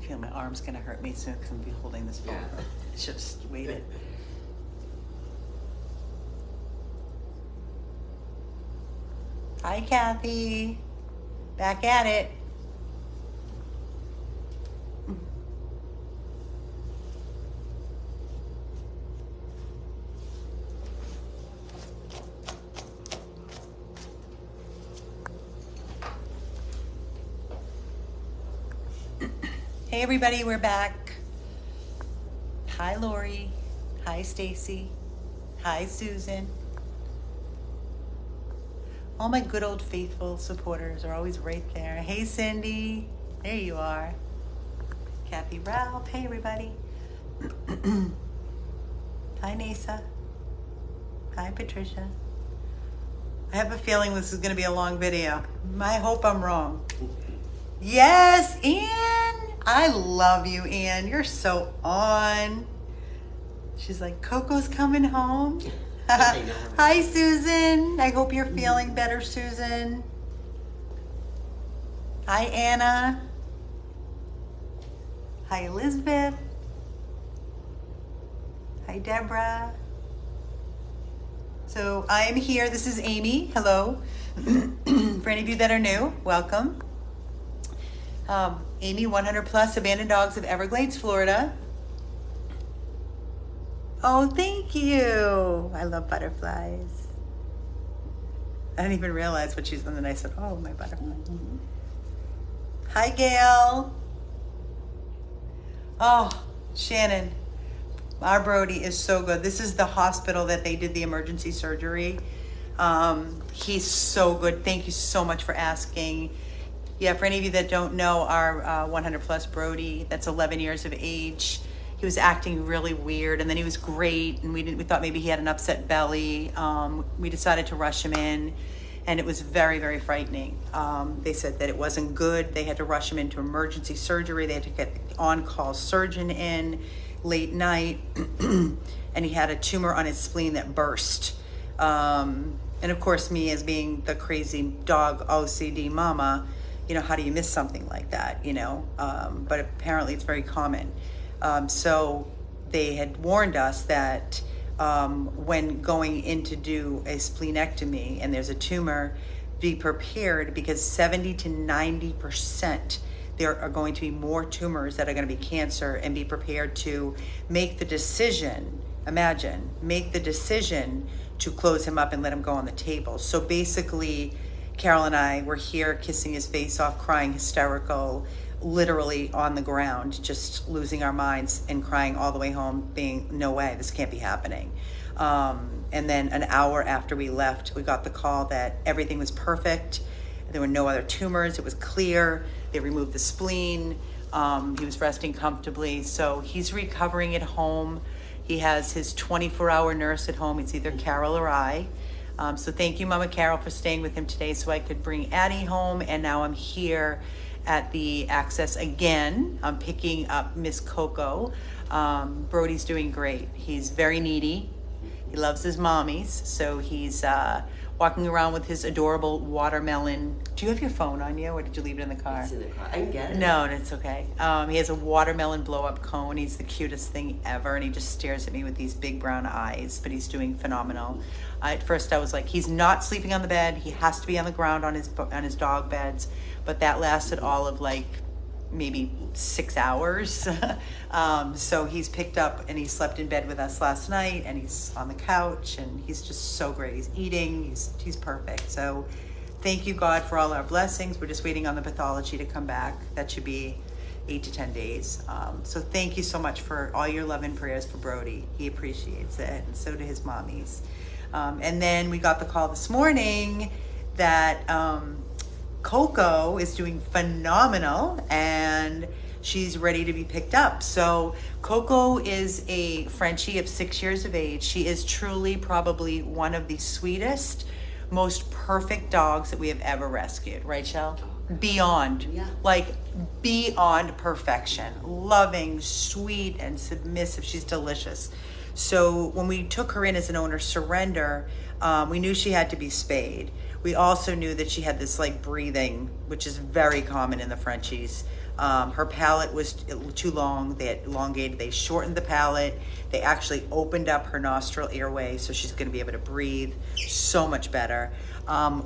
I feel my arm's gonna hurt me soon because I'm gonna be holding this phone. Yeah. I should have just waited. Hi, Kathy. Back at it. Hey everybody, we're back. Hi Lori. Hi Stacy. Hi Susan. All my good old faithful supporters are always right there. Hey Cindy. There you are. Kathy Ralph. Hey everybody. Hi Nasa. Hi Patricia. I have a feeling this is going to be a long video. I hope I'm wrong. Yes, Ann. I love you, Ann. You're so on. She's like, Coco's coming home. Hi, Susan. I hope you're feeling better, Susan. Hi, Anna. Hi, Elizabeth. Hi, Deborah. So I am here. This is Amy. Hello. For any of you that are new, welcome. Amy, 100 plus abandoned dogs of Everglades, Florida. Oh, thank you. I love butterflies. I didn't even realize what she's done. And I said, oh, my butterfly. Mm-hmm. Hi, Gail. Oh, Shannon. Our Brody is so good. This is the hospital that they did the emergency surgery. He's so good. Thank you so much for asking. Yeah, for any of you that don't know, our 100 plus Brody, that's 11 years of age, he was acting really weird, and then he was great, and we thought maybe he had an upset belly. We decided to rush him in, and it was very, very frightening. They said that it wasn't good. They had to rush him into emergency surgery. They had to get the on-call surgeon in late night, and he had a tumor on his spleen that burst. And of course, me as being the crazy dog OCD mama, you know, how do you miss something like that, you know? But apparently it's very common. So they had warned us that when going in to do a splenectomy and there's a tumor, be prepared because 70 to 90% there are going to be more tumors that are going to be cancer, and be prepared to make the decision, make the decision to close him up and let him go on the table. So basically, Carol and I were here kissing his face off, crying hysterical, literally on the ground, just losing our minds and crying all the way home, being, no way, this can't be happening. And then an hour after we left, we got the call that everything was perfect. There were no other tumors. It was clear. They removed the spleen. He was resting comfortably. So he's recovering at home. He has his 24-hour nurse at home. It's either Carol or I. So thank you, Mama Carol, for staying with him today so I could bring Addie home. And now I'm here at the Access again. I'm picking up Miss Coco. Brody's doing great. He's very needy. He loves his mommies. So he's walking around with his adorable watermelon. Do you have your phone on you, or did you leave it in the car? It's in the car. I can get it. No, it's okay. He has a watermelon blow-up cone. He's the cutest thing ever, and he just stares at me with these big brown eyes, but he's doing phenomenal. At first I was like, he's not sleeping on the bed. He has to be on the ground on his dog beds, but that lasted all of like maybe 6 hours. So he's picked up and he slept in bed with us last night, and he's on the couch, and he's just so great. He's eating, he's perfect. So thank you, God, for all our blessings. We're just waiting on the pathology to come back. That should be 8 to 10 days. So thank you so much for all your love and prayers for Brody. He appreciates it, and so do his mommies. And then we got the call this morning that Coco is doing phenomenal and she's ready to be picked up. So Coco is a Frenchie of 6 years of age. She is truly probably one of the sweetest, most perfect dogs that we have ever rescued. Right, Shell? Beyond. Yeah. Like beyond perfection. Loving, sweet, and submissive. She's delicious. So when we took her in as an owner surrender, we knew she had to be spayed. We also knew that she had this like breathing, which is very common in the Frenchies. Her palate was too long. They had elongated. They shortened the palate. They actually opened up her nostril airway, so she's going to be able to breathe so much better.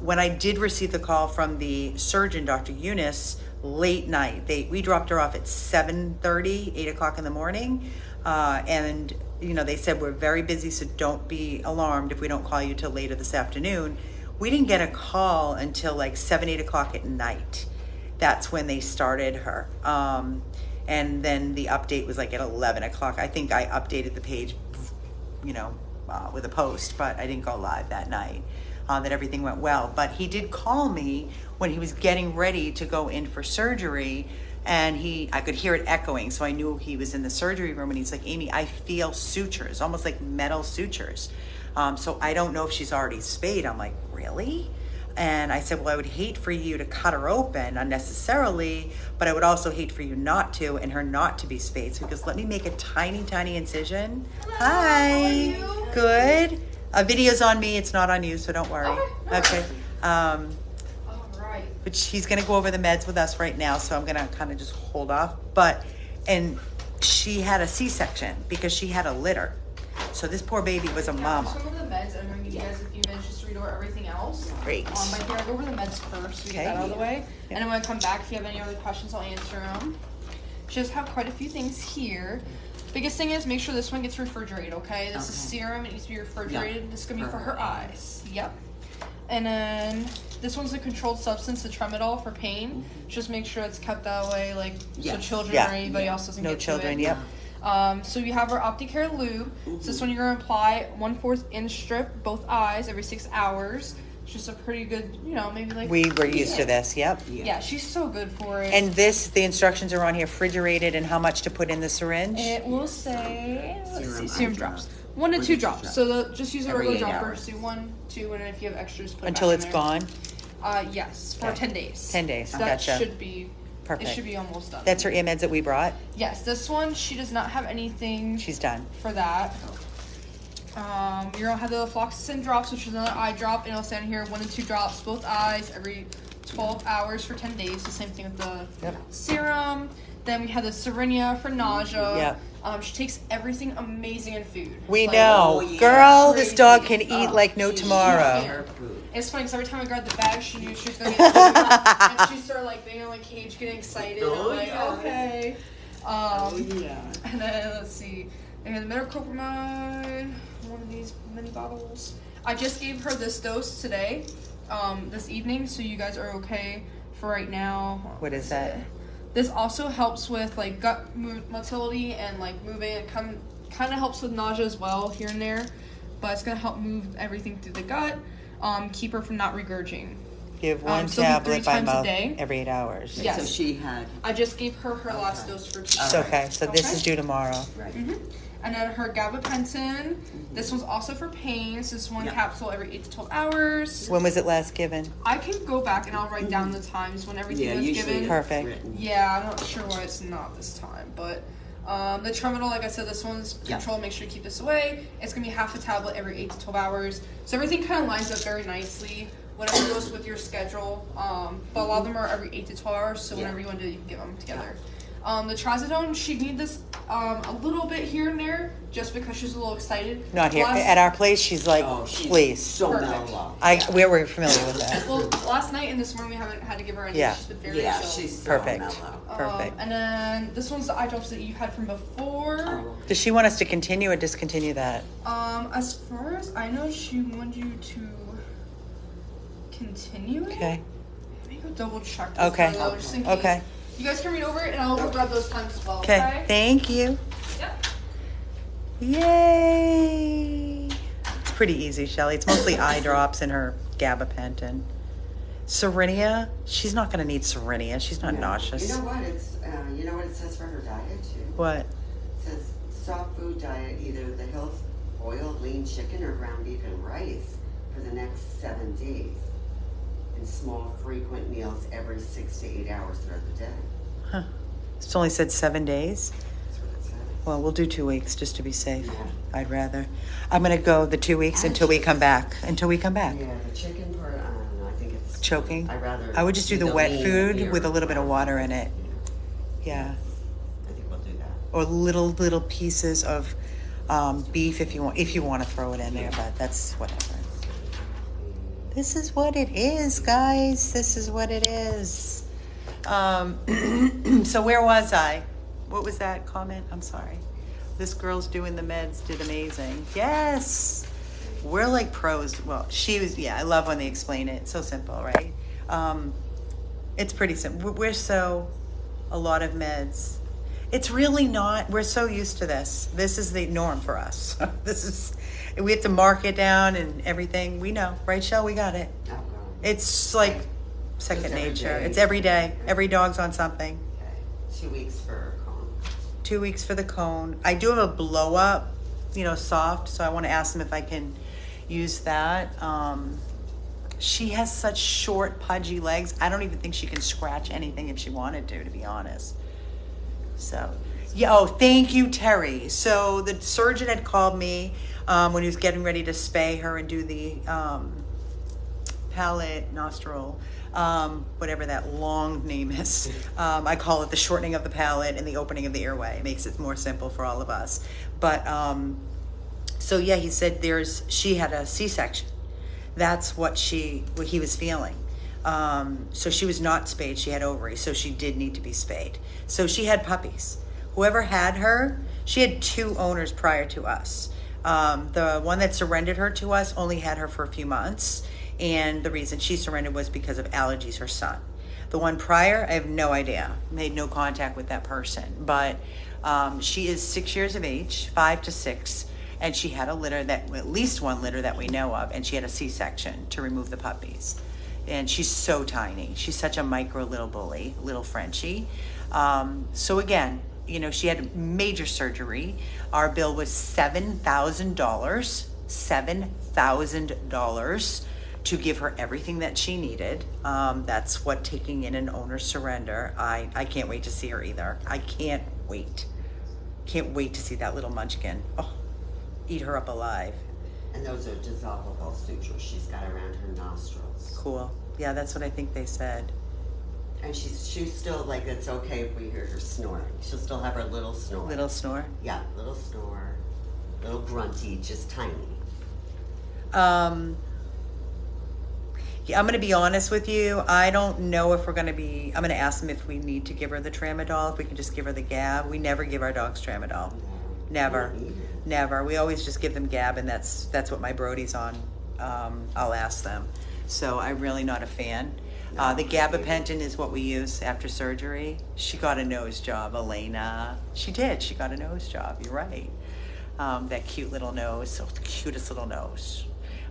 When I did receive the call from the surgeon, Dr. Eunice, late night, we dropped her off at 7:30, 8 o'clock in the morning, and they said, we're very busy, so don't be alarmed if we don't call you till later this afternoon. We didn't get a call until like 7, 8 o'clock at night. That's when they started her. And then the update was like at 11 o'clock. I think I updated the page, with a post, but I didn't go live that night, that everything went well. But he did call me when he was getting ready to go in for surgery, and I could hear it echoing, so I knew he was in the surgery room, and he's like, Amy, I feel sutures, almost like metal sutures. So I don't know if she's already spayed. I'm like, really? And I said, well, I would hate for you to cut her open unnecessarily, but I would also hate for you not to, and her not to be spayed. So he goes, let me make a tiny, tiny incision. Hello, hi. How are you? Good. Video's on me. It's not on you, so don't worry. Okay. All right. But she's going to go over the meds with us right now, so I'm going to kind of just hold off. And she had a C-section because she had a litter. So this poor baby was a mama. I'm just going to go over the meds, and I'm going to give you guys a few minutes just to read over everything else. Great. But here, I'll go over the meds first, so we Okay. get that out of the way. Yeah. And then when I come back, if you have any other questions, I'll answer them. She does have quite a few things here. Biggest thing is make sure this one gets refrigerated, okay? This is serum. It needs to be refrigerated. Yep. This is going to be for her eyes. Yep. And then this one's a controlled substance, the tramadol for pain. Just make sure it's kept that way, so Yes. children Yeah. or anybody else doesn't No get children, to it. yep. So you have our Opticare lube. So this one you're going to apply 1/4 inch strip, both eyes, every 6 hours. It's just a pretty good, maybe like... We were used to this, yep. Yeah, she's so good for it. And the instructions are on here, refrigerated, and how much to put in the syringe. It will say, serum eye drops. drops. 1 to 2 1 to 2 drops. drops. So just use a Every regular 8 dropper. hours. So 1, 2, and then if you have extras, put it Until back it's in there. gone. Yes, for Okay. 10 days. 10 days, That gotcha. should be... Perfect. It should be almost done. That's her ear meds that we brought. Yes, this one, she does not have anything She's done. for that. You're gonna have the fluoxetine drops, which is another eye drop, and it'll stand here 1 to 2 drops, both eyes, every 12 hours for 10 days. The same thing with the serum. Then we have the Serenia for nausea. Yep. She takes everything amazing in food. We Like, know. oh, yeah. Girl, this Crazy. dog can eat Oh, like no she- tomorrow. Yeah. Her food. It's funny because every time I grabbed the bag, she knew she was gonna get food, and she started being on the cage, getting excited. Oh, I'm like, yes. okay. Yeah. And then let's see. And the metoclopramide, one of these mini bottles. I just gave her this dose today, this evening, so you guys are okay for right now. What is that? This also helps with gut motility and moving. It kind of helps with nausea as well here and there, but it's gonna help move everything through the gut. Keep her from not regurgitating. Give one so 3 tablet by times a mouth day. every 8 hours. Yes. So she had. I just gave her last dose for 2 It's days. okay. So this Okay. is due tomorrow. Right. And then her gabapentin. This one's also for pain. So it's one Yep. capsule every 8 to 12 hours. When was it last given? I can go back and I'll write down the times when everything Yeah, was usually given. it's Perfect. written. Yeah, I'm not sure why it's not this time, but the tramadol, like I said, this one's Yeah. controlled. Make sure you keep this away. It's gonna be half a tablet every 8 to 12 hours. So everything kind of lines up very nicely. Whatever goes with your schedule. But a lot of them are every 8 to 12 hours. So whenever you want to do it, you can give them together. The trazodone, she needs this a little bit here and there, just because she's a little excited. Not here. Last- At our place, she's like, Oh, she's please. so Perfect. mellow. We're familiar with that. Well, last night and this morning we haven't had to give her any. Yeah. She's been very Yeah, chill. she's so Perfect. mellow. Perfect. And then this one's the eye drops that you had from before. Oh. Does she want us to continue or discontinue that? As far as I know, she wanted you to continue it. Okay. Let me go double check. This Okay. though, just in case. Okay. You guys can read over it, and I'll go grab those times as well. Okay. Okay. Thank you. Yep. Yay. It's pretty easy, Shelly. It's mostly eye drops and her gabapentin. Serenia, she's not going to need Serenia. She's not Yeah. nauseous. You know what? You know what it says for her diet too. What? It says soft food diet, either the health boiled lean chicken or ground beef and rice for the next 7 days, and small frequent meals every 6 to 8 hours throughout the day. Huh. It's only said 7 days. That's what it says. Well, we'll do 2 weeks just to be safe. Yeah. I'd rather. I'm going to go the 2 weeks until we come back. Until we come back. Yeah, the chicken part, I don't know. I think it's Choking? I rather. I would just do the wet lean food here with a little bit of water in it. Yeah. I think we'll do that. Or little pieces of beef if you want to throw it in there, but that's whatever. This is what it is, guys. This is what it is. So where was I? What was that comment? I'm sorry. This girl's doing the meds did amazing. Yes. We're like pros. Well, she was, yeah, I love when they explain it. It's so simple, right? It's pretty simple. A lot of meds. It's really not, we're so used to this. This is the norm for us. We have to mark it down and everything. We know, right, Shell? We got it. Oh, God. It's like second Just every nature. day. It's every day. Every dog's on something. Okay. 2 weeks for a cone. 2 weeks for the cone. I do have a blow up, soft, so I want to ask them if I can use that. She has such short, pudgy legs. I don't even think she can scratch anything if she wanted to be honest. So, yeah. Oh, thank you, Terry. So the surgeon had called me when he was getting ready to spay her and do the palate, nostril, whatever that long name is. I call it the shortening of the palate and the opening of the airway. It makes it more simple for all of us. But so yeah, he said she had a C-section. That's what he was feeling. So she was not spayed. She had ovaries, so she did need to be spayed. So she had puppies. Whoever had her, she had 2 owners prior to us. The one that surrendered her to us only had her for a few months, and the reason she surrendered was because of allergies, her son. The one prior, I have no idea. Made no contact with that person. But she is 6 years of age, 5 to 6, and she had at least one litter that we know of, and she had a C-section to remove the puppies. And she's so tiny. She's such a micro little bully, little Frenchie. So again, she had major surgery. Our bill was $7,000, $7,000 to give her everything that she needed. That's what taking in an owner surrender. I can't wait to see her either. I can't wait. Can't wait to see that little munchkin. Oh, eat her up alive. And those are dissolvable sutures she's got around her nostrils. Cool. Yeah, that's what I think they said. And she's still like, it's okay if we hear her snoring. She'll still have her little snore. Little snore? Yeah, little snore. Little grunty, just tiny. Yeah, I'm going to be honest with you. I don't know if I'm going to ask them if we need to give her the tramadol, if we can just give her the Gab. We never give our dogs tramadol. Never. Never. We always just give them Gab, and that's what my Brody's on. I'll ask them. So I'm really not a fan. The gabapentin is what we use after surgery. She got a nose job, Elena. She did. She got a nose job. You're right. That cute little nose. So the cutest little nose.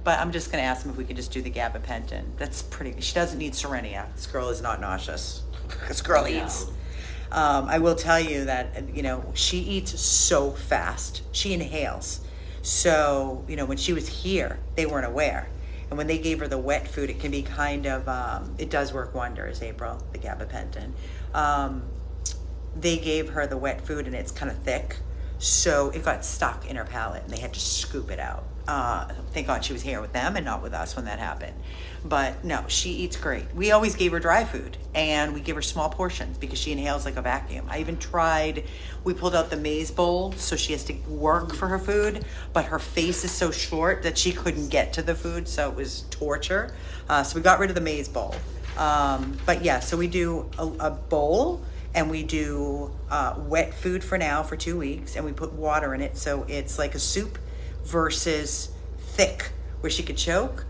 But I'm just going to ask them if we could just do the gabapentin. That's pretty. She doesn't need Serenia. This girl is not nauseous. This girl eats. I will tell you that, she eats so fast. She inhales. So, when she was here, they weren't aware. And when they gave her the wet food, it can be kind of, it does work wonders, April, the gabapentin. They gave her the wet food and it's kind of thick. So it got stuck in her palate and they had to scoop it out. Thank God she was here with them and not with us when that happened. But no, she eats great. We always gave her dry food and we give her small portions because she inhales like a vacuum. I even we pulled out the maize bowl so she has to work for her food, but her face is so short that she couldn't get to the food, so it was torture. So we got rid of the maize bowl. But yeah, so we do a bowl and we do wet food for now for 2 weeks and we put water in it so it's like a soup versus thick where she could choke.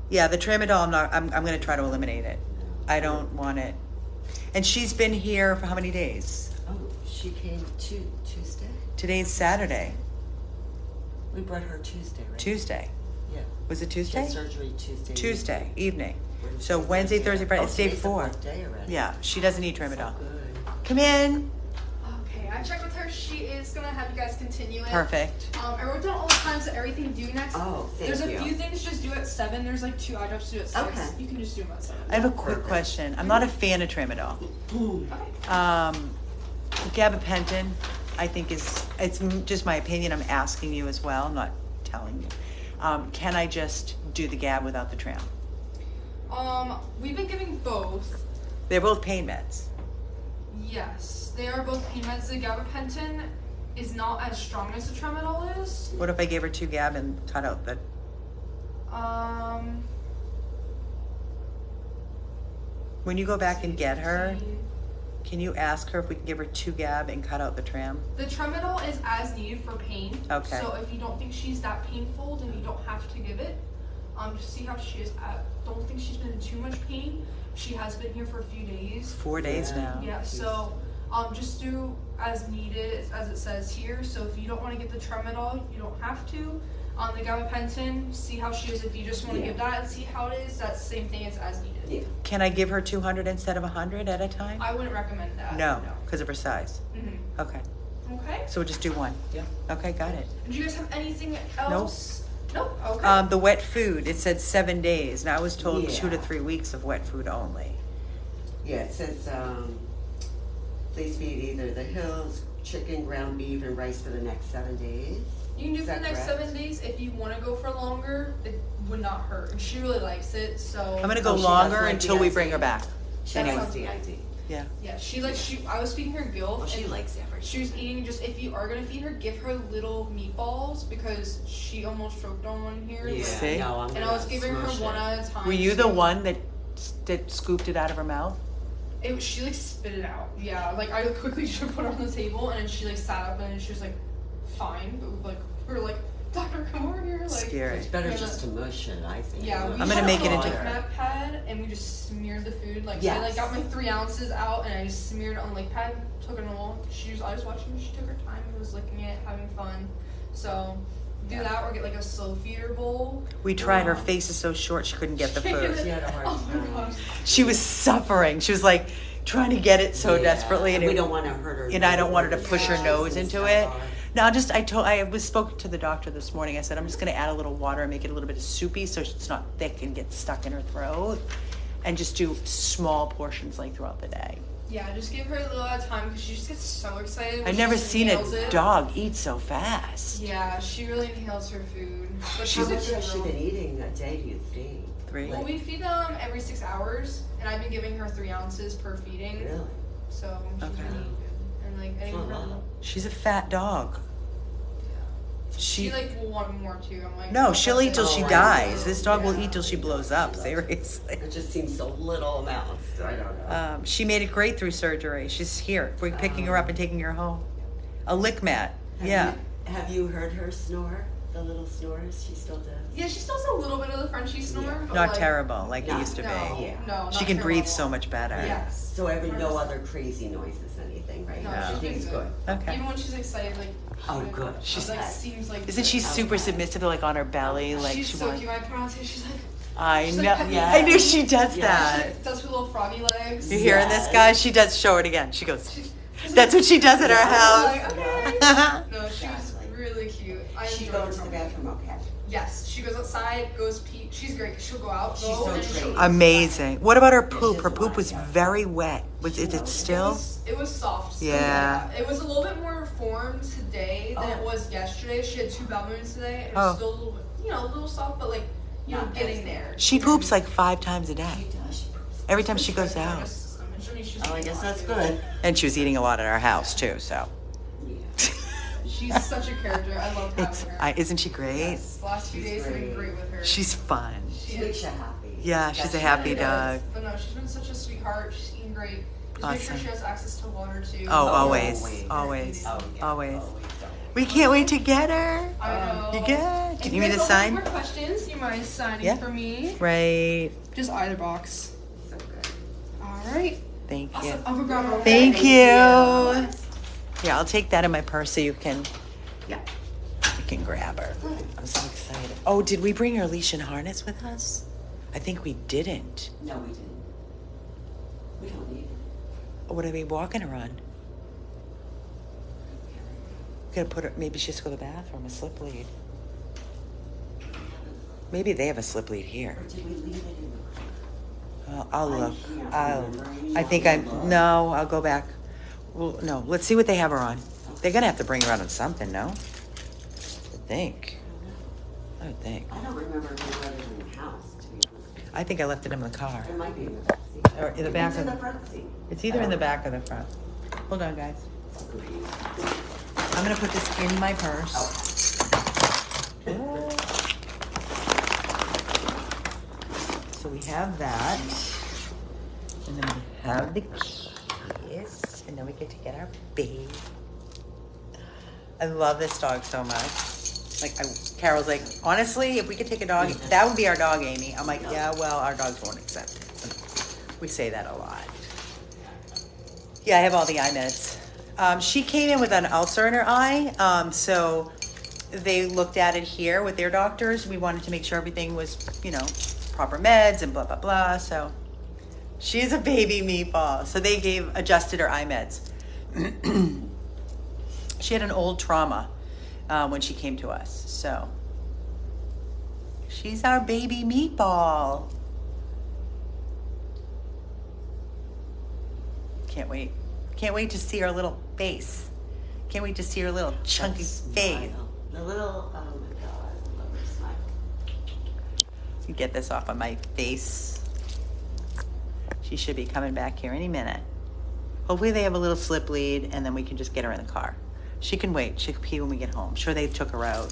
Yeah, the tramadol, I'm going to try to eliminate it. I don't want it. And she's been here for how many days? Oh, she came Tuesday? Today's Saturday. We brought her Tuesday, right? Tuesday. Yeah. Was it She Tuesday? had surgery Tuesday. Tuesday evening. So Wednesday, Thursday, Friday. It's day 4. Day already. Yeah, she doesn't need tramadol. So good. Come in. Okay, I checked with her. She is gonna have you guys continue it. Perfect. I wrote down all the times that everything due next. Oh, thank There's you. a few things just do at 7. There's like 2 eye drops to do at 6. Okay. You can just do them at 7. I have a quick Perfect. question. I'm not a fan of tramadol. Okay. Gabapentin, I think it's just my opinion. I'm asking you as well, I'm not telling you. Can I just do the Gab without the tram? We've been giving both. They're both pain meds. Yes, they are both pain meds. The gabapentin is not as strong as the tramadol is. What if I gave her 2 gab and cut out the? When you go back and get her, can you ask her if we can give her 2 gab and cut out the tram? The tramadol is as needed for pain. Okay. So if you don't think she's that painful, then you don't have to give it. Just see how she is. I don't think she's been in too much pain. She has been here for a few days. 4 days now. Yeah. So just do as needed as it says here. So if you don't want to get the tramadol, you don't have to. The gabapentin, see how she is. If you just want to give that and see how it is, that's the same thing as needed. Yeah. Can I give her 200 instead of 100 at a time? I wouldn't recommend that. No, because of her size. Mm-hmm. Okay. Okay. So we'll just do 1. Yeah. Okay, got it. Do you guys have anything else? Nope. Okay. The wet food, it said 7 days. Now I was told Yeah. 2 to 3 weeks of wet food only. Yeah, it says, please feed either the hills, chicken, ground beef, and rice for the next 7 days. You can do Is for the that next correct? 7 days. If you want to go for longer, it would not hurt. And she really likes it, so. I'm gonna go Oh, she longer does like until the we ice bring her cream. back. She That likes sounds the good. idea. Yeah. Yeah, I was feeding her guilt. Oh, she and likes everything. She was eating just, if you are going to feed her, give her little meatballs because she almost choked on one here. Yeah. See? No, I'm And I gonna was giving her smush one it. at a time. Were you the too. one that scooped it out of her mouth? She like spit it out. Yeah, like I quickly just put her on the table and then she like sat up and then she was like, fine. But like, we were like, doctor, come over here. Like, Scary. It's better Yeah, just to mush it, I think. Yeah, we I'm gonna had make it a into- lick pad and we just smeared the food. Like I Yes. like got my 3 ounces out and I just smeared it on the lick pad. Took it all. I was watching. She took her time and was licking it, having fun. So do that or get like a slow feeder bowl. We tried. Her Wow. face is so short she couldn't get the She couldn't- food. She had a hard Oh my time. gosh. She was suffering. She was like trying to get it so Yeah, desperately, and we it- don't want to hurt her. and I don't want her to push her Yeah. nose And into stuff it. on her. Now, I spoke to the doctor this morning. I said, I'm just going to add a little water and make it a little bit soupy so it's not thick and gets stuck in her throat. And just do small portions like throughout the day. Yeah, just give her a little at a time because she just gets so excited. when I've she never just seen inhales a it. dog eat so fast. Yeah, she really inhales her food. But How she's a much good has she girl. been eating a day, do you think? 3. Well, we feed them every 6 hours, and I've been giving her 3 ounces per feeding. Really? So she's Okay. been eating good. And like anyone That's a really, lot. She's a fat dog. she like will want more too. I'm like, No, oh, she'll that's eat till it. she Oh, dies. This dog will Yeah. eat till she blows up, seriously. It just seems so little amounts. I don't know. She made it great through surgery. She's here. We're picking her up and taking her home. A lick mat. Yeah. Have you heard her snore? The little snores she still does? Yeah, she still has a little bit of the Frenchie snore. But Not like, terrible like it No, used to No, be. Yeah. no, not She can breathe terrible. so much better. Yes. So no 100%. other crazy noises, anything, right? No, she's Everything's been good. Okay. Even when she's excited, like. Oh, good. She's like seems like. Isn't she super submissive, like on her belly? Like She's she so wants. cute. I promise you, she's like. I she's know. like, yeah. I knew she does She that. like, does her little froggy legs. You hearing this, Yes. guys? She does. Show it again. She goes. She's That's what she does at our I'm house. like, okay. No, she was Exactly. really cute. I She enjoyed goes to the her. bathroom, okay. Yes, she goes outside, goes pee. She's great 'cause she'll go out, She's go, so and she'll trained. Amazing. What about her Yeah, poop? she Her does a poop lot, was yeah. very wet. Was is it It still? was soft. Still, Yeah. It was a little bit more formed today than it Oh. was yesterday. She had 2 bowel movements today. And it Oh. was still a little bit, a little soft, but like, Not getting as- there. She poops like 5 times a day. She does. She poops. Every time she goes out. Oh, I guess that's good. And she was eating a lot at our house too. So Yeah. She's such a character. I love it's. having her. Isn't she great? Yes, the last few She's days have been great. great with her. She's fun. She She makes you happy. Yeah, she's a She happy really dog. does. But no, she's been such a sweetheart. She's eating great. Just make sure Awesome. she has access to water too. Oh, always, always. always, Oh, yeah. always. We can't wait to get her. I know. You good? If Can you need guys a all have sign? more questions? You mind signing Yeah. for me? Right. Just either box. So good. All right. Thank you. Awesome. I'll go grab her. Thank you. Yeah, I'll take that in my purse so you can Yeah. grab her. I'm so excited. Oh, did we bring her leash and harness with us? I think we didn't. No, we didn't. We don't need it. What are we walking her on? Gotta put her. Maybe she has to go to the bathroom. A slip lead. Maybe they have a slip lead here. Or did we leave it in the car? I'll I look. can't I'll. remember. I think I'm. No, I'll go back. Well, no. Let's see what they have her on. They're gonna have to bring her out on something, no? I think. I I would think. I don't remember if we let it in the house, to be honest. I think I left it in the car. It might be in the back seat. Or in the back It's in of the front seat. It's either in the back or the front. Hold on, guys. I'm gonna put this in my purse. So we have that. And then we have the keys. And then we get to get our baby. I love this dog so much. Like, Carol's like, honestly, if we could take a dog, that would be our dog, Amy. I'm like, yeah, well, our dogs won't accept it. We say that a lot. Yeah, I have all the eye meds. She came in with an ulcer in her eye, so they looked at it here with their doctors. We wanted to make sure everything was, you know, proper meds and blah, blah, blah. So she's a baby meatball. So they adjusted her eye meds. She had an old trauma when she came to us. So she's our baby meatball. Can't wait. Can't wait to see her little face. Can't wait to see her little chunky face. The little, oh my God, I love her smile. Get this off of my face. She should be coming back here any minute. Hopefully they have a little slip lead and then we can just get her in the car. She can wait. She can pee when we get home. Sure, they took her out.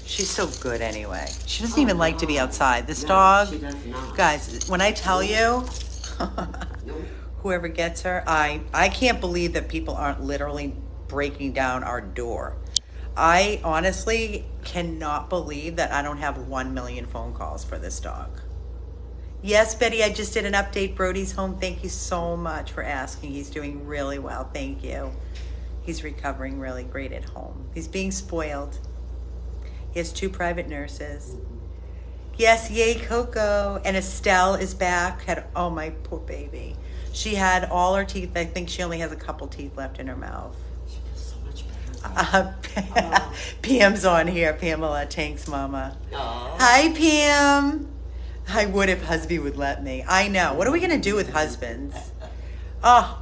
She's so good anyway. She doesn't even like to be outside. This dog, she does not. guys, when I tell you, Nope. whoever gets her, I can't believe that people aren't literally breaking down our door. I honestly cannot believe that I don't have 1 million phone calls for this dog. Yes, Betty, I just did an update. Brody's home. Thank you so much for asking. He's doing really well. Thank you. He's recovering really great at home. He's being spoiled. He has 2 private nurses. Yes, yay, Coco. And Estelle is back. Oh, my poor baby. She had all her teeth. I think she only has a couple teeth left in her mouth. She feels so much better. Pam's on here. Pamela, thanks, Mama. Aw. Hi, Pam. I would if husband would let me. I know. What are we going to do with husbands? Oh,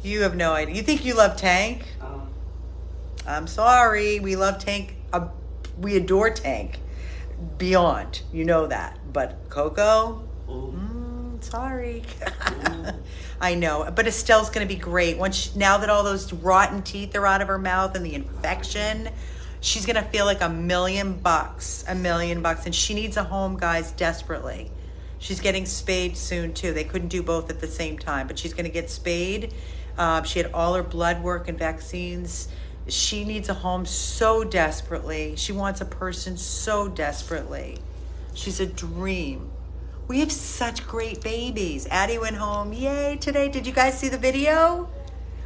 you have no idea. You think you love Tank? Oh. I'm sorry. We love Tank. We adore Tank. Beyond. You know that. But Coco? Sorry. I know. But Estelle's going to be great. Now that all those rotten teeth are out of her mouth and the infection, she's going to feel like $1 million. $1 million. And she needs a home, guys, desperately. She's getting spayed soon, too. They couldn't do both at the same time. But she's going to get spayed. She had all her blood work and vaccines. She needs a home so desperately. She wants a person so desperately. She's a dream. We have such great babies. Addie went home. Yay, today. Did you guys see the video?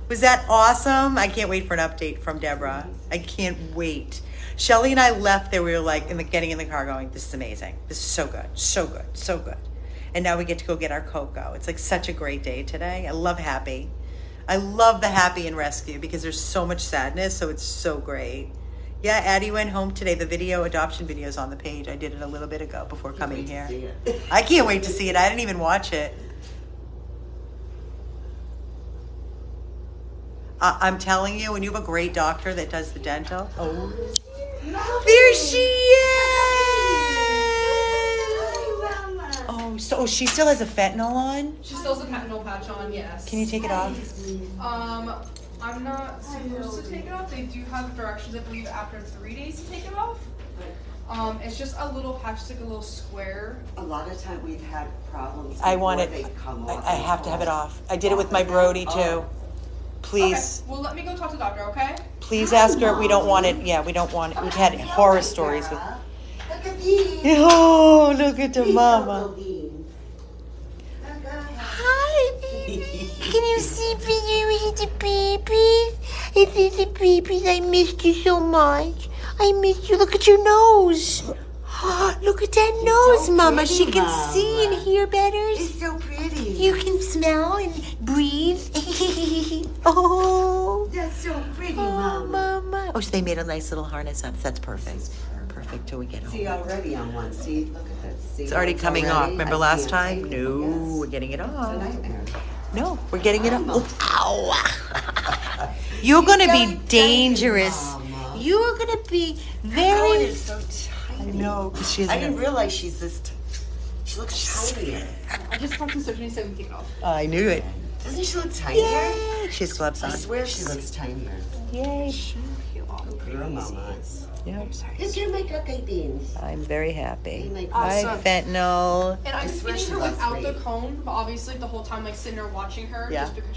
Was that awesome? I can't wait for an update from Deborah. I can't wait. Shelly and I left there. We were like getting in the car going, this is amazing. This is so good, so good, so good. And now we get to go get our Coco. It's like such a great day today. I love Happy. I love the Happy and Rescue because there's so much sadness, so it's so great. Yeah, Addie went home today. The adoption video is on the page. I did it a little bit ago before coming here. I can't wait to see it. I didn't even watch it. I'm telling you, when you have a great doctor that does the dental. Oh, there she is. Oh, so she still has a fentanyl on? She still has a fentanyl patch on, yes. Can you take it off? I'm not supposed to take it off. They do have directions, I believe, after 3 days to take it off. It's just a little patch, like a little square. A lot of time we've had problems. I want before it. they come off I have to have it off. I did it with my Brody too. Please, Okay, well, let me go talk to the doctor, okay? please ask her. We don't want it. Yeah, we don't want it. We've had horror stories with. Look at these. Oh, look at the mama. Hi, baby. Can you see the babies? It's the babies. I missed you so much. I missed you. Look at your nose. Look at that nose, so Mama. pretty, She can Mama. see and hear better. It's so pretty. You can smell and breathe. Oh, That's so pretty, oh, Mama. Mama. Oh, so they made a nice little harness up. That's perfect. Perfect till we get See, home. already on one. See, look at that. See, It's already coming off. already- Remember I last can't time? take it. No, Yes. we're getting it It's a off. nightmare. No, we're getting it off. Ow! You're gonna be dangerous. Mama. You're gonna be Oh, it very. is so tight. know, because she has. I didn't realize she's this. She looks tinier. I just talked to surgeon and said we take it off. I knew it. Doesn't she look tinier? Yay! She has gloves I on. swear she looks tinier. Yay! Girl, mama. Yep. Did you make okay beans? I'm very happy. You make Hi, Awesome. fentanyl. And I'm swear feeding she her lost without the weight. cone, but obviously the whole time like sitting there watching her, Yeah. just because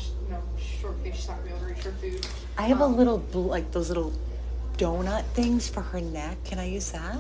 she's short face, she's not gonna be able to reach her food. I have a little, like those little donut things for her neck. Can I use that?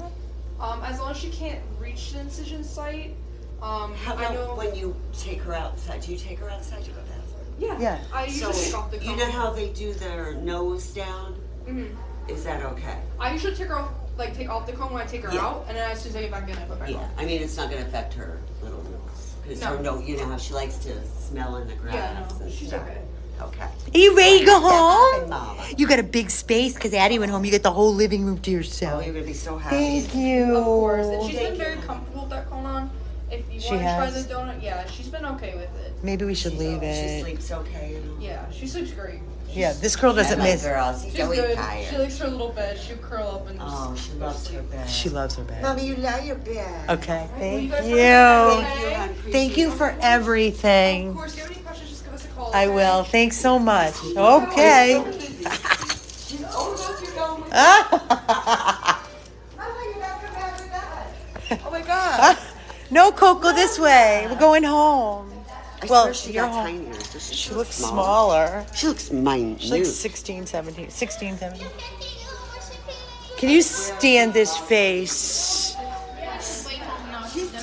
As long as she can't reach the incision site. How I know. about when you take her outside? Do you take her outside to go to the bathroom? Yeah. Yeah. I usually take off the cone. You know how they do their nose down? Mhm. Is that okay? I usually take her off, like take off the cone when I take her Yeah. out, and then as soon as I get back in, I put back Yeah. on. I mean, it's not going to affect her little nose. Because No. her nose, you know how she likes to smell in the grass. Yeah, no, and she's stuff. okay. Okay. Are you ready to go home? Happen, Mama. You got a big space because Addie went home. You got the whole living room to Oh, yourself. you're going to be so happy. Thank you. Of course, and she's Thank been very you. comfortable with that cone on. If you She want to try has? the donut, yeah, she's been okay with it. Maybe we should leave She it. sleeps okay. And all. Yeah, she sleeps great. Yeah, this girl doesn't I like miss. girls. She's She's always good. tired. She likes her little bed. She'll curl up and just. Oh, she loves her bed. She loves her bed. Mommy, you love your bed. Okay, Well, thank you guys you. have a good Thank you, hon. Appreciate Thank you it. for Of everything. course, if you have any questions, just give us a call. I okay? will. Thanks so much. Okay. She's old enough to go. Mama, you're not going to have her die. Oh, my God. No, Coco, this way. We're going home. I Well, swear she you're got home. tinier. Does She look looks small? smaller. She looks minute. She's like 16, 17. 16, 17. Can you stand this face?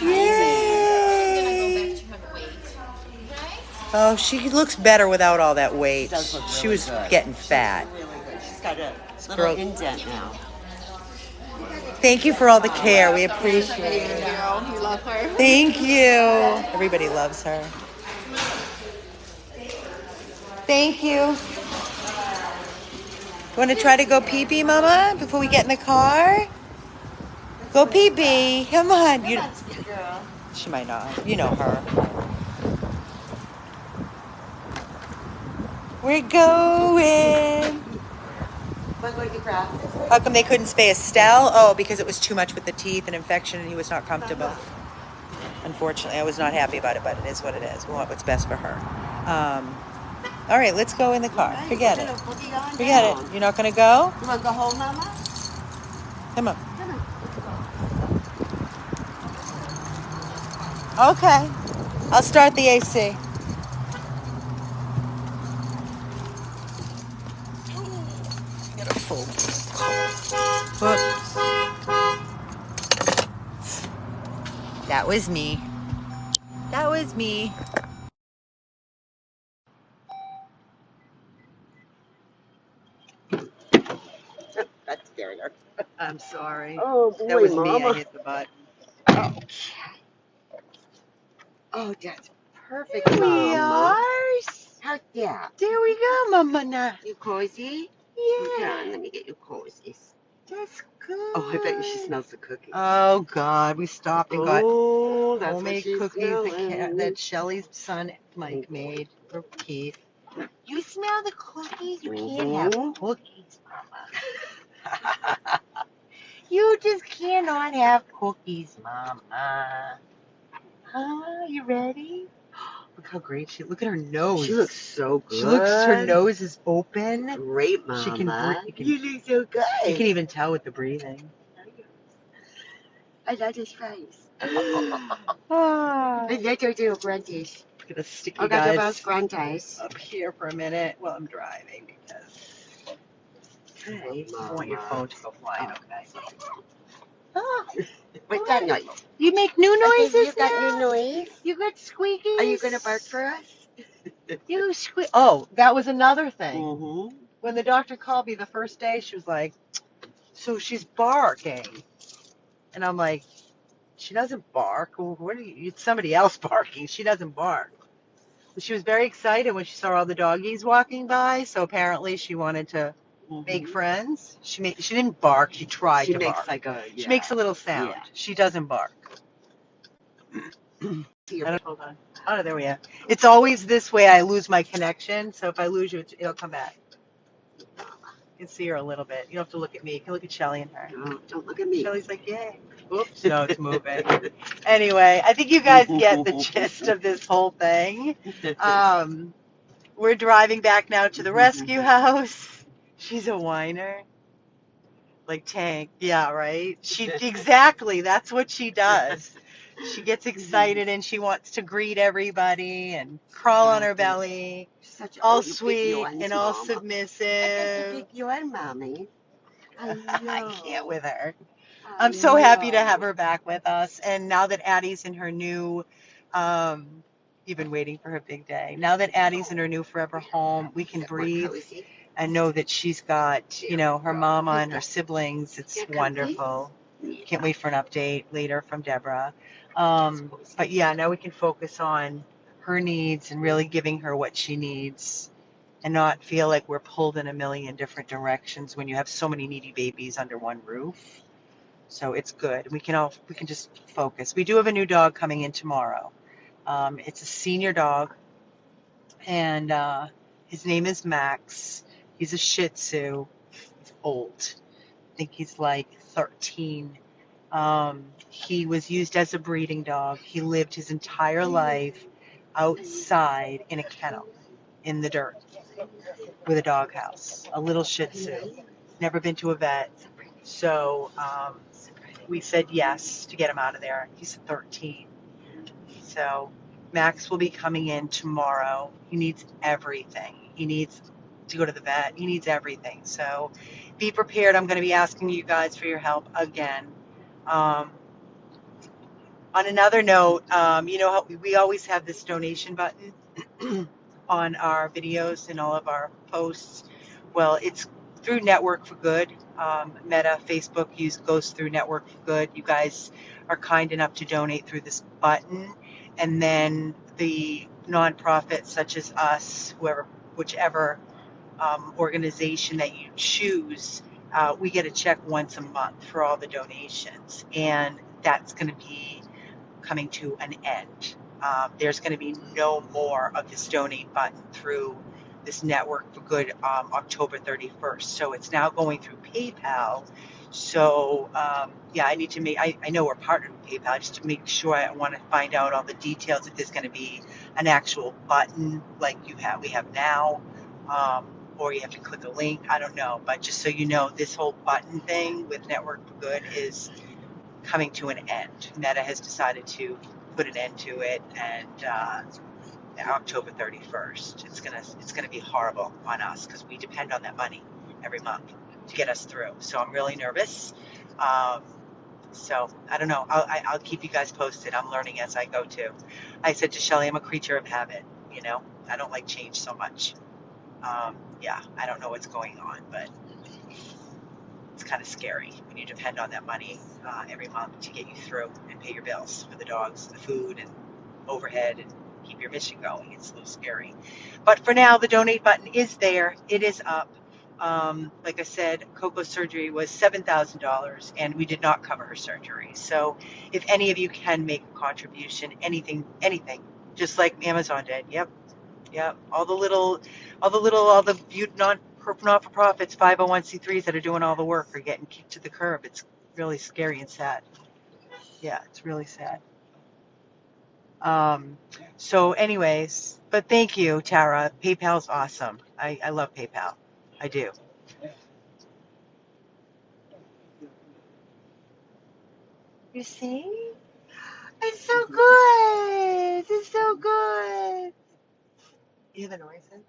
Yay! Oh, she looks better without all that weight. Does look She really was good. getting fat. Really good. She's got a little girl- indent now. Thank you for all the care. We appreciate it. You love her. Thank you. Everybody loves her. Thank you. Want to try to go pee-pee, Mama, before we get in the car? Go pee-pee. Come on. You, she might not. You know her. We're going. Want to go to grass? How come they couldn't spay Estelle? Oh, because it was too much with the teeth and infection and he was not comfortable. Unfortunately, I was not happy about it, but it is what it is. We want what's best for her. All right, let's go in the car. Forget it. Forget it. You're not going to go? You want to go home, Mama? Come on. Okay. I'll start the AC. Get a full. Whoops. That was me. That was me. That's scary. I'm sorry. Oh, boy, That was me. Mama. I hit the button. Oh, that's perfect, There we Mama. are. Heck yeah. There we go, Mama. Now. You cozy? Yeah. Come on, let me get you cozy. That's good. Oh, I bet she smells the cookies. Oh God, we stopped and got Oh, that's what homemade she's cookies smelling. that Shelly's son Mike made for Keith. You smell the cookies? You can't have Mhm. cookies, Mama. You just cannot have cookies, Mama. Huh? You ready? Look how great she. Look at her nose. She looks so good. She looks. Her nose is open. Great, Mama. She can breathe. You look so good. You can even tell with the breathing. I love his face. Ah. I love your little grunties. Look at the sticky I got the guys most grunties. up here for a minute while I'm driving because I don't want your phone to go flying. Okay. Ah, What's that noise? you make new noises You got now? new noise? You got squeakies? Are you going to bark for us? You squeak. Oh, that was another thing. Mm-hmm. When the doctor called me the first day, she was like, "So she's barking," and I'm like, "She doesn't bark. What are you? It's somebody else barking. She doesn't bark." She was very excited when she saw all the doggies walking by. So apparently, she wanted to make friends. She didn't bark. She tried She to makes bark. like a, She makes a little sound. Yeah. She doesn't bark. Here, Hold on. Oh, there we are. It's always this way. I lose my connection. So if I lose you, it'll come back. can see her a little bit. You don't have to look at me. You can look at Shelly and her. No, don't look at me. Shelly's like, yay. Oops, no, it's moving. Anyway, I think you guys get the gist of this whole thing. We're driving back now to the rescue house. She's a whiner. Like Tank. Yeah, right? Exactly, that's what she does. She gets excited and she wants to greet everybody and crawl on her belly. All sweet and all I get to submissive. pick you on, Mommy. I know. I can't with her. I I'm so happy to know. have her back with us. And now that Addie's in her new, you've been waiting for her big day. Now that Addie's in her new forever home, we can Is that more breathe cozy? and know that she's got, her mama and her siblings. It's Yeah, comfy? wonderful. Yeah. Can't wait for an update later from Deborah. But yeah, now we can focus on her needs and really giving her what she needs and not feel like we're pulled in a million different directions when you have so many needy babies under one roof. So it's good. We can just focus. We do have a new dog coming in tomorrow. It's a senior dog, and his name is Max. He's a Shih Tzu. He's old. I think he's like 13. He was used as a breeding dog. He lived his entire life outside in a kennel in the dirt with a doghouse, a little Shih Tzu. Never been to a vet. So we said yes to get him out of there. He's 13. So Max will be coming in tomorrow. He needs everything. He needs to go to the vet. He needs everything. So be prepared. I'm going to be asking you guys for your help again. On another note, you know how we always have this donation button on our videos and all of our posts. Well, it's through Network for Good. Meta, Facebook goes through Network for Good. You guys are kind enough to donate through this button. And then the nonprofits such as us, whichever organization that you choose, we get a check once a month for all the donations. And that's going to be coming to an end. There's going to be no more of this donate button through this Network for Good October 31st. So it's now going through PayPal. So yeah, I need to I know we're partnered with PayPal, just to make sure. I want to find out all the details, if there's going to be an actual button like we have now, or you have to click a link. I don't know, but just so you know, this whole button thing with Network for Good is coming to an end. Meta has decided to put an end to it, and October 31st. It's gonna be horrible on us because we depend on that money every month to get us through. So I'm really nervous. So I don't know. I'll keep you guys posted. I'm learning as I go too. I said to Shelly, I'm a creature of habit. I don't like change so much. Yeah, I don't know what's going on, but it's kind of scary when you depend on that money every month to get you through and pay your bills for the dogs, the food, and overhead, and keep your mission going. It's a little scary. But for now, the donate button is there. It is up. Like I said, Coco's surgery was $7,000, and we did not cover her surgery. So if any of you can make a contribution, anything, just like Amazon did. Yep. All the not-for-profits, 501c3s that are doing all the work are getting kicked to the curb. It's really scary and sad. Yeah, it's really sad. So anyways, but thank you, Tara. PayPal's awesome. I love PayPal. I do. You see? It's so good. It's so good. You have a noise in?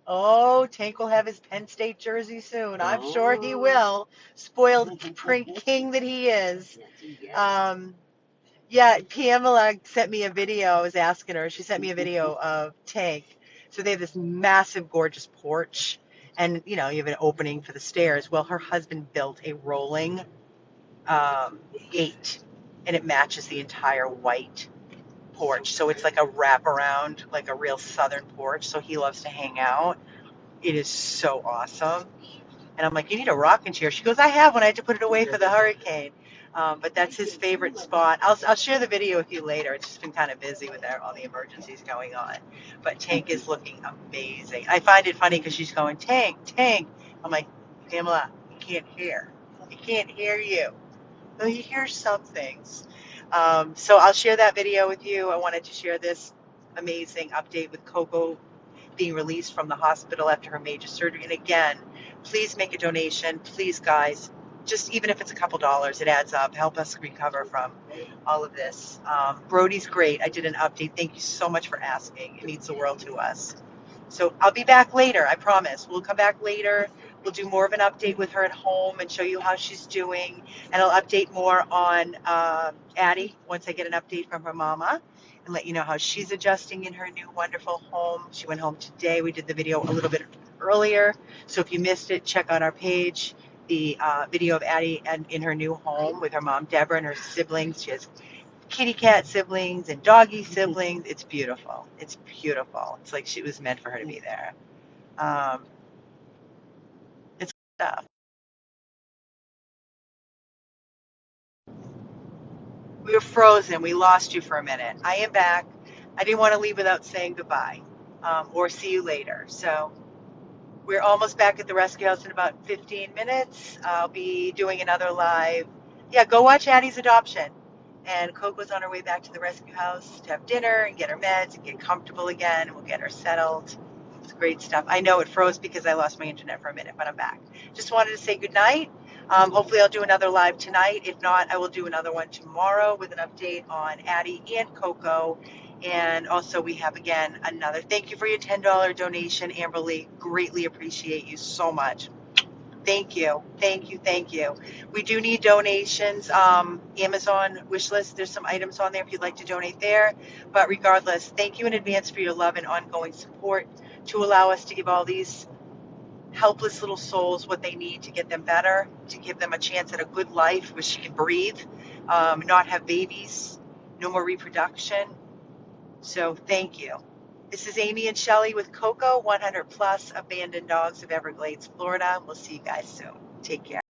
Oh, Tank will have his Penn State jersey soon. I'm sure he will. Spoiled king that he is. Yeah, Pamela sent me a video. I was asking her. She sent me a video of Tank. So they have this massive, gorgeous porch. And, you have an opening for the stairs. Well, her husband built a rolling gate. And it matches the entire white porch. So it's like a wraparound, like a real southern porch. So he loves to hang out. It is so awesome. And I'm like, you need a rocking chair. She goes, I have one. I had to put it away for the hurricane. But that's his favorite spot. I'll share the video with you later. It's just been kind of busy with all the emergencies going on. But Tank is looking amazing. I find it funny because she's going, Tank, Tank. I'm like, Pamela, you can't hear. He can't hear you. No, you hear some things. So I'll share that video with you. I wanted to share this amazing update with Coco being released from the hospital after her major surgery. And again, please make a donation. Please, guys, just even if it's a couple dollars, it adds up. Help us recover from all of this. Brody's great. I did an update. Thank you so much for asking. It means the world to us. So I'll be back later, I promise. We'll come back later. We'll do more of an update with her at home and show you how she's doing. And I'll update more on Addie once I get an update from her mama and let you know how she's adjusting in her new wonderful home. She went home today. We did the video a little bit earlier. So if you missed it, check out our page, the video of Addie and in her new home with her mom, Deborah, and her siblings. She has kitty cat siblings and doggy siblings. It's beautiful. It's beautiful. It's like she was meant for her to be there. It's stuff. We were frozen. We lost you for a minute. I am back. I didn't want to leave without saying goodbye or see you later. So we're almost back at the rescue house in about 15 minutes. I'll be doing another live. Yeah, go watch Addie's adoption. And Coco's on her way back to the rescue house to have dinner and get her meds and get comfortable again. And we'll get her settled. It's great stuff. I know it froze because I lost my internet for a minute, but I'm back. Just wanted to say good night. Hopefully I'll do another live tonight. If not, I will do another one tomorrow with an update on Addie and Coco. And also we have, again, another. Thank you for your $10 donation, Amberly. Greatly appreciate you so much. Thank you. Thank you. Thank you. We do need donations. Amazon wish list, there's some items on there if you'd like to donate there. But regardless, thank you in advance for your love and ongoing support to allow us to give all these helpless little souls what they need to get them better, to give them a chance at a good life where she can breathe, not have babies, no more reproduction. So thank you. This is Amy and Shelley with Coco, 100 Plus Abandoned Dogs of Everglades, Florida. We'll see you guys soon. Take care.